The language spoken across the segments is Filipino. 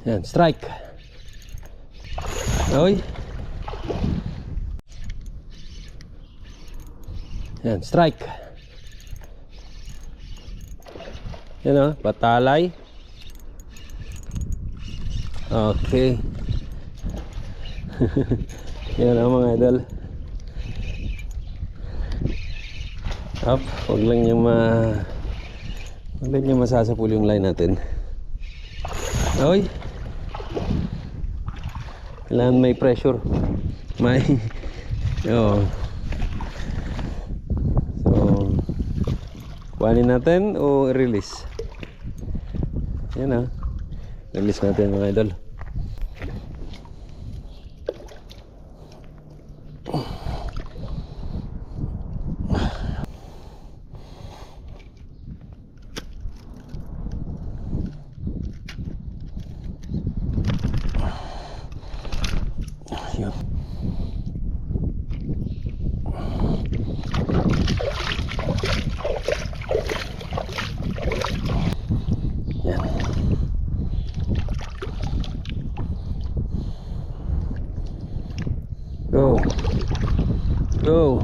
Yan, strike. Oy. Yan, strike. Yan o, patalay. Okay. Yan o mga idol. Up, huwag lang niyang masasapul yung line natin. Oy. Kailangan may pressure. May oh. So kuhanin natin o release. Yan release natin mga idol. Yun. Yan. Go. Go.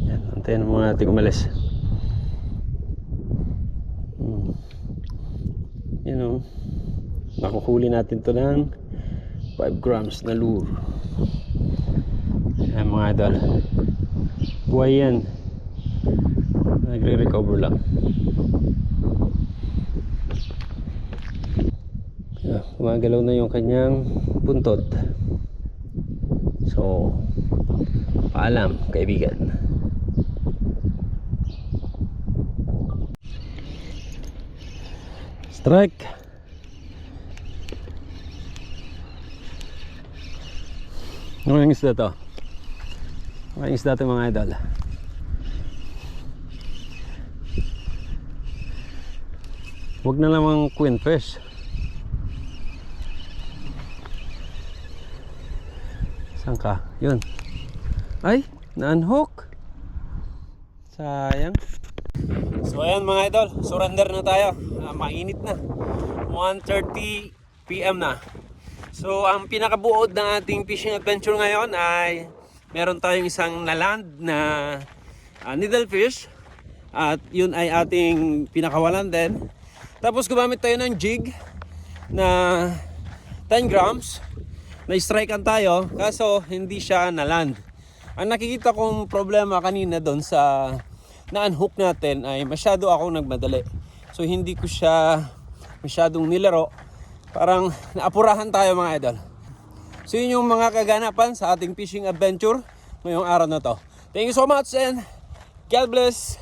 Yan, antayin muna natin umalis. Nakuhuli natin to ng 5 grams na lure. Ayan mga idol, buhay yan, nagre-recover lang. Gumagalaw na yung kanyang buntot. So paalam kaibigan. Strike. Ano yung isda to? Ano yung isda to mga idol? Huwag na lamang queen fish. Saan ka? Yun. Ay, na-unhook. Sayang. So ayan mga idol, surrender na tayo. Mainit na. 1:30 PM na. So ang pinakabuod ng ating fishing adventure ngayon ay meron tayong isang naland na needlefish. At yun ay ating pinakawalan din. Tapos gumamit tayo ng jig na 10 grams. Na-strikean tayo kaso hindi siya naland. Ang nakikita kong problema kanina doon sa na-unhook natin ay masyado akong nagmadali. So hindi ko siya masyadong nilaro. Parang naapurahan tayo mga idol. So yun yung mga kaganapan sa ating fishing adventure ngayong araw na to. Thank you so much and God bless.